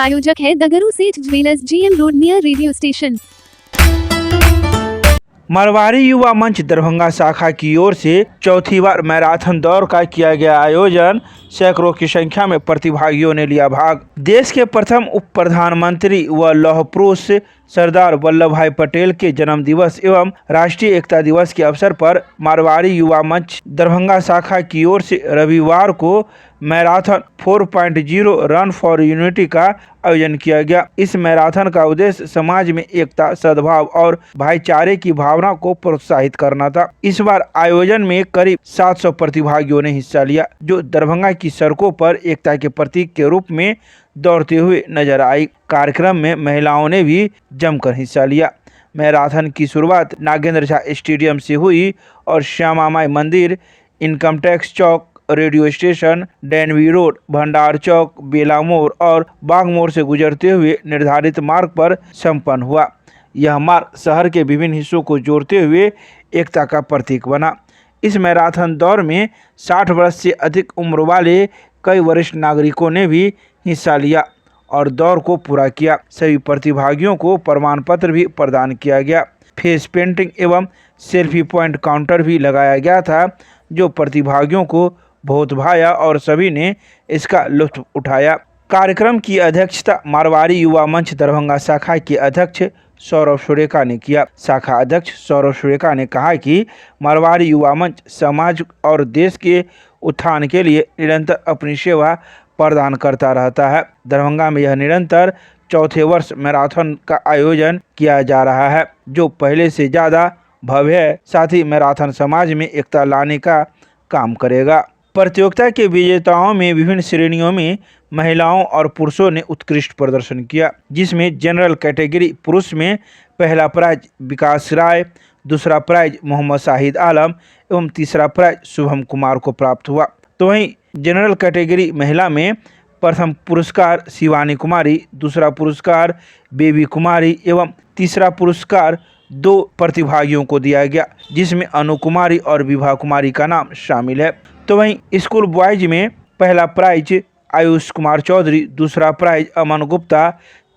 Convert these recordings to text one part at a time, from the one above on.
प्रायोजक है द गुरु सेठ jewellers, GM road near radio station. Marwari Yuva मंच दरभंगा शाखा की ओर से चौथी बार मैराथन दौड़ का किया गया आयोजन। सैकड़ों की संख्या में प्रतिभागियों ने लिया भाग। देश के प्रथम उप प्रधानमंत्री व लौह पुरुष सरदार वल्लभ भाई पटेल के जन्म दिवस एवं राष्ट्रीय एकता दिवस के अवसर पर मारवाड़ी युवा मंच दरभंगा शाखा की ओर से रविवार को मैराथन 4.0 रन फॉर यूनिटी का आयोजन किया गया। इस मैराथन का उद्देश्य समाज में एकता, सद्भाव और भाईचारे की भावना को प्रोत्साहित करना था। इस बार आयोजन में करीब 700 प्रतिभागियों ने हिस्सा लिया, जो दरभंगा की सड़कों पर एकता के प्रतीक के रूप में दौड़ते हुए नजर आई। कार्यक्रम में महिलाओं ने भी जमकर हिस्सा लिया। मैराथन की शुरुआत नागेंद्र झा स्टेडियम से हुई और श्यामा माई मंदिर, इनकम टैक्स चौक, रेडियो स्टेशन, डैनवी रोड, भंडार चौक, बेला मोड़ और बाग मोड़ से गुजरते हुए निर्धारित मार्ग पर संपन्न हुआ। यह मार्ग शहर के विभिन्न हिस्सों को जोड़ते हुए एकता का प्रतीक बना। इस मैराथन दौड़ में 60 वर्ष से अधिक उम्र वाले कई वरिष्ठ नागरिकों ने भी हिस्सा लिया और दौड़ को पूरा किया। सभी प्रतिभागियों को प्रमाण पत्र भी प्रदान किया गया। फेस पेंटिंग एवं सेल्फी पॉइंट काउंटर भी लगाया गया था, जो प्रतिभागियों को बहुत भाया और सभी ने इसका लुत्फ उठाया। कार्यक्रम की अध्यक्षता मारवाड़ी युवा मंच दरभंगा शाखा के अध्यक्ष सौरभ सुरेखा ने किया। शाखा अध्यक्ष सौरभ सुरेखा ने कहा कि मारवाड़ी युवा मंच समाज और देश के उत्थान के लिए निरंतर अपनी सेवा प्रदान करता रहता है। दरभंगा में यह निरंतर चौथे वर्ष मैराथन का आयोजन किया जा रहा है, जो पहले से ज़्यादा भव्य है। साथ ही मैराथन समाज में एकता लाने का काम करेगा। प्रतियोगिता के विजेताओं में विभिन्न श्रेणियों में महिलाओं और पुरुषों ने उत्कृष्ट प्रदर्शन किया, जिसमें जनरल कैटेगरी पुरुष में पहला प्राइज विकास राय, दूसरा प्राइज मोहम्मद शाहिद आलम एवं तीसरा प्राइज शुभम कुमार को प्राप्त हुआ। तो वहीं जनरल कैटेगरी महिला में प्रथम पुरस्कार शिवानी कुमारी, दूसरा पुरस्कार बेबी कुमारी एवं तीसरा पुरस्कार 2 प्रतिभागियों को दिया गया, जिसमें अनु कुमारी और विभा कुमारी का नाम शामिल है। तो वहीं स्कूल बॉयज में पहला प्राइज आयुष कुमार चौधरी, दूसरा प्राइज अमन गुप्ता,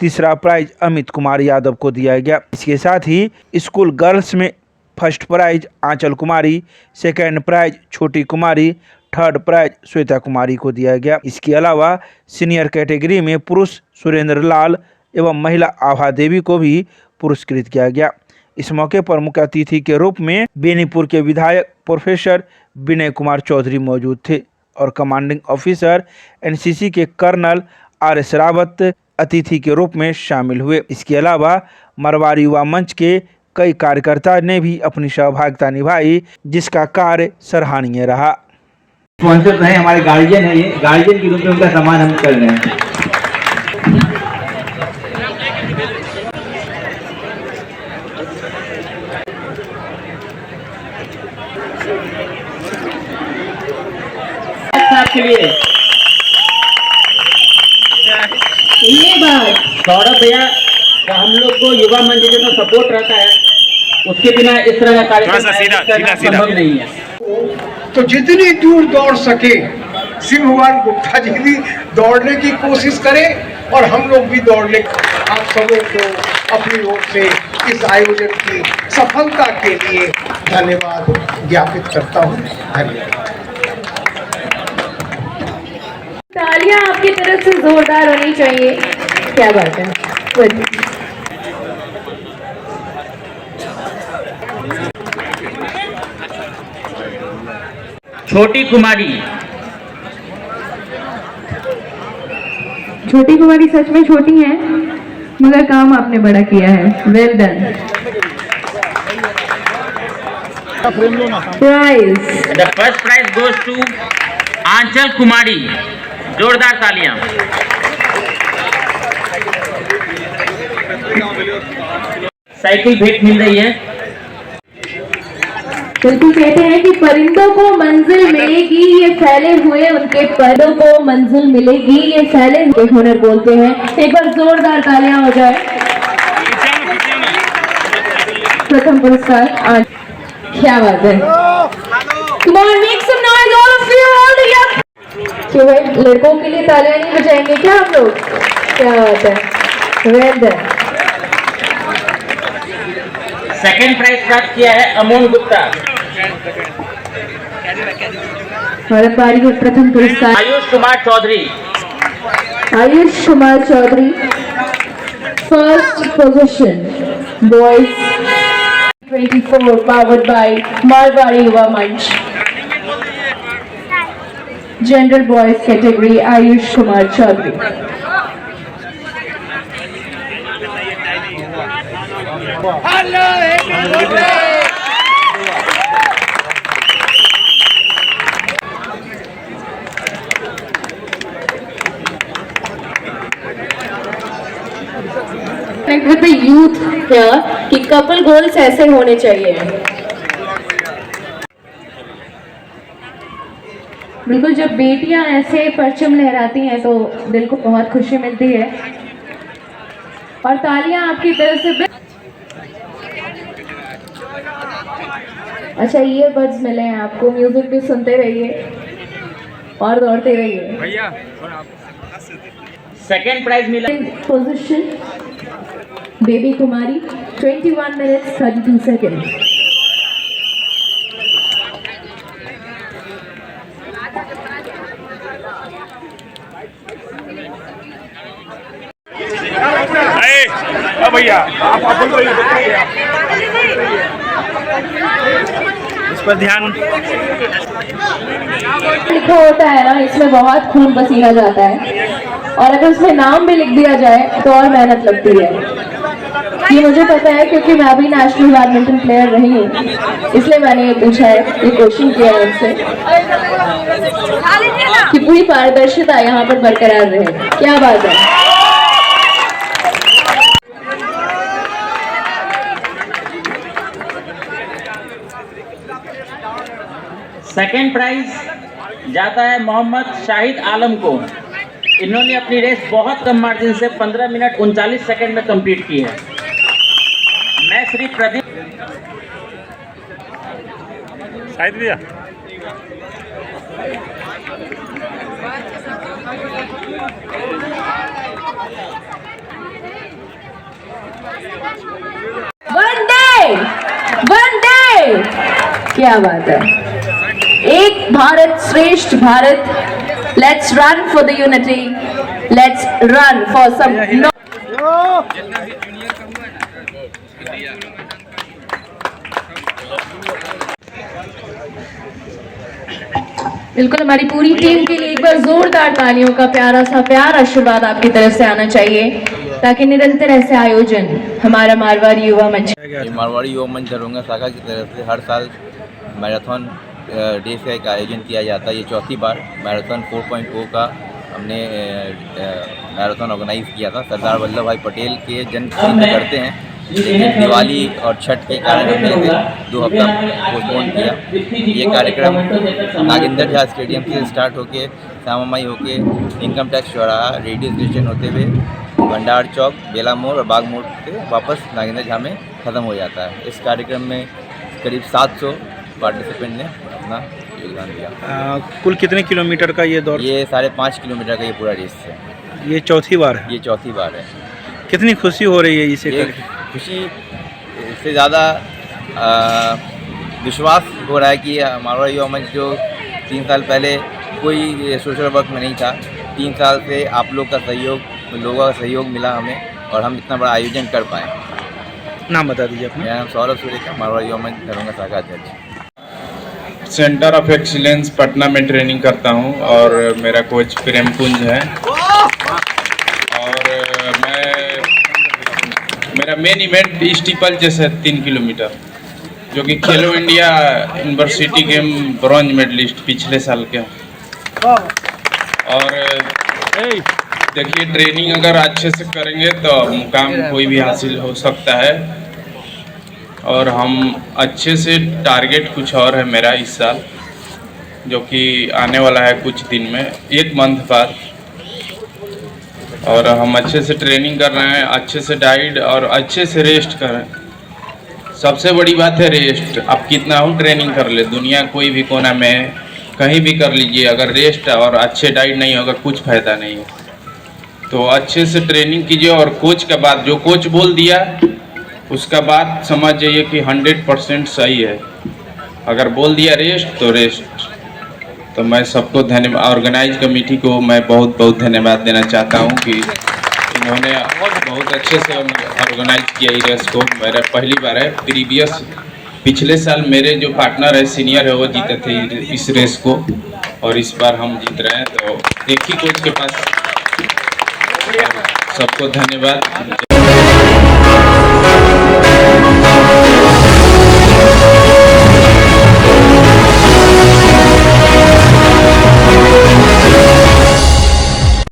तीसरा प्राइज अमित कुमार यादव को दिया गया। इसके साथ ही स्कूल गर्ल्स में फर्स्ट प्राइज आंचल कुमारी, सेकेंड प्राइज छोटी कुमारी, थर्ड प्राइज श्वेता कुमारी को दिया गया। इसके अलावा सीनियर कैटेगरी में पुरुष सुरेंद्र लाल एवं महिला आभा देवी को भी पुरस्कृत किया गया। इस मौके पर मुख्य अतिथि के रूप में बेनीपुर के विधायक प्रोफेसर विनय कुमार चौधरी मौजूद थे और कमांडिंग ऑफिसर NCC के कर्नल RS रावत अतिथि के रूप में शामिल हुए। इसके अलावा मारवाड़ी युवा मंच के कई कार्यकर्ता ने भी अपनी सहभागिता निभाई, जिसका कार्य सराहनीय रहा। स्पॉन्सर रहे हमारे गार्जियन है, ये गार्जियन के रूप में उनका सम्मान हम कर रहे हैं। के लिए ये बात सौरभ भैया का हम लोग को युवा मंच जो सपोर्ट रहता है, उसके बिना इस तरह का कार्यक्रम संभव नहीं है। तो जितनी दूर दौड़ सके शिव भगवान गुप्ता जी भी दौड़ने की कोशिश करें और हम लोग भी दौड़ने। आप सबों को अपनी ओर से इस आयोजन की सफलता के लिए धन्यवाद ज्ञापित करता हूँ। धन्यवाद। तालियां आपकी तरफ से जोरदार होनी चाहिए। क्या बात है। छोटी कुमारी, छोटी कुमारी सच में छोटी है, मगर काम आपने बड़ा किया है। Well done. Prize, the first prize goes to Anchal Kumari. जोरदार तालियां। साइकिल भेंट मिल रही है। बिल्कुल कहते हैं कि परिंदों को मंजिल मिलेगी, ये फैले हुए उनके परों को मंजिल मिलेगी, ये फैले हुए हुनर बोलते हैं। एक बार जोरदार तालियां हो जाए। प्रथम पुरस्कार आज। क्या बात है। Come on, make some noise, all of you, all the young। क्यों भाई लड़कों के लिए तालियां नहीं बजाएंगे क्या आप लोग? क्या बात है, वेल डन। सेकंड प्राइज प्राप्त किया है अमोल गुप्ता। और अब बारी में प्रथम पुरस्कार Ayush Kumar Chaudhary. Ayush Kumar Chaudhary, first position, boys 24, powered by Marwari Yuva Manch, general boys category, Ayush Kumar Chaudhary. With the youth here कि कपल गोल्स ऐसे होने चाहिए। बिल्कुल, जब बेटियां ऐसे परचम लहराती हैं तो दिल को बहुत खुशी मिलती है और तालियां आपकी तरफ से। अच्छा, ईयरबड्स मिले हैं आपको, म्यूजिक भी सुनते रहिए और दौड़ते रहिए। सेकंड प्राइज मिला पोजीशन बेबी कुमारी, 21 minutes 32 seconds। भैया इस पर ध्यान। लिखा होता है ना, इसमें बहुत खून पसीना जाता है और अगर उसमें नाम भी लिख दिया जाए तो और मेहनत लगती है। ये मुझे पता है क्योंकि मैं भी नेशनल बैडमिंटन प्लेयर रही हूँ, इसलिए मैंने ये पूछा है, ये क्वेश्चन किया है उनसे कि पूरी पारदर्शिता यहाँ पर बरकरार रहे। क्या बात है। सेकंड प्राइज जाता है मोहम्मद शाहिद आलम को। इन्होंने अपनी रेस बहुत कम मार्जिन से 15 मिनट 39 सेकंड में कंप्लीट की है। मैं श्री प्रदीप शाहिद भैया वंदे, क्या बात है। Ek Bharat Shreshtha Bharat. Let's run for the unity, let's run for some. बिल्कुल, हमारी पूरी टीम के लिए एक बार जोरदार तालियों का प्यारा सा प्यार आशीर्वाद आपकी तरफ से आना चाहिए ताकि निरंतर ऐसे आयोजन हमारा मारवाड़ी युवा मंच। मारवाड़ी युवा मंच दरभंगा शाखा की तरफ से हर साल मैराथन रेस का एक आयोजन किया जाता है। ये चौथी बार मैराथन 4.0 का हमने मैराथन ऑर्गेनाइज किया था। सरदार वल्लभ भाई पटेल के जन्म में करते हैं, लेकिन दिवाली और छठ के कारण हमने इसे 2 हफ्ता पोस्टपोन किया। ये कार्यक्रम नागेंद्र झा स्टेडियम से स्टार्ट होके श्यामामाई होके इनकम टैक्स चौराहा रेडियो स्टेशन होते हुए भंडार चौक, बेला मोड़ और बाग मोड़ से वापस नागेंद्र झा में ख़त्म हो जाता है। इस कार्यक्रम में करीब 700 पार्टिसिपेंट ने अपना योगदान दिया। कुल कितने किलोमीटर का ये दौड़? ये 5.5 किलोमीटर का ये पूरा रेस है। ये चौथी बार है? ये चौथी बार है। कितनी खुशी हो रही है इसे करके? खुशी से ज़्यादा विश्वास हो रहा है कि हमारा युवा मंच जो 3 साल पहले कोई सोशल वर्क में नहीं था, 3 साल से आप लोग का सहयोग, लोगों का सहयोग मिला हमें और हम इतना बड़ा आयोजन कर पाए। नाम बता दीजिए अपना। मेरा नाम सौरभ सूर्य, मारवाड़ी युवा मंच दरभंगा शाखा अध्यक्ष। सेंटर ऑफ एक्सीलेंस पटना में ट्रेनिंग करता हूं और मेरा कोच प्रेम कुंज है और मेरा मेन इवेंट स्टीपल जैसे 3 किलोमीटर जो कि Khelo India university game bronze medalist पिछले साल के। और देखिए, ट्रेनिंग अगर अच्छे से करेंगे तो मुकाम कोई भी हासिल हो सकता है और हम अच्छे से टारगेट कुछ और है मेरा इस साल, जो कि आने वाला है कुछ दिन में, 1 मंथ बाद। और हम अच्छे से ट्रेनिंग कर रहे हैं, अच्छे से डाइट और अच्छे से रेस्ट कर रहे हैं। सबसे बड़ी बात है रेस्ट। आप कितना हो ट्रेनिंग कर ले, दुनिया कोई भी कोना में कहीं भी कर लीजिए, अगर रेस्ट और अच्छे डाइट नहीं होगा कुछ फ़ायदा नहीं है। तो अच्छे से ट्रेनिंग कीजिए और कोच का बात जो कोच बोल दिया उसका बात समझ जाइए कि 100% सही है। अगर बोल दिया रेस्ट तो रेस्ट। तो मैं सबको धन्यवाद, ऑर्गेनाइज कमेटी को मैं बहुत बहुत धन्यवाद देना चाहता हूं कि इन्होंने बहुत अच्छे से ऑर्गेनाइज किया इस रेस को। मेरा पहली बार है। पिछले साल मेरे जो पार्टनर है सीनियर है वो जीते थे इस रेस को और इस बार हम जीत रहे हैं। तो एक ही कोच के पास सबको धन्यवाद।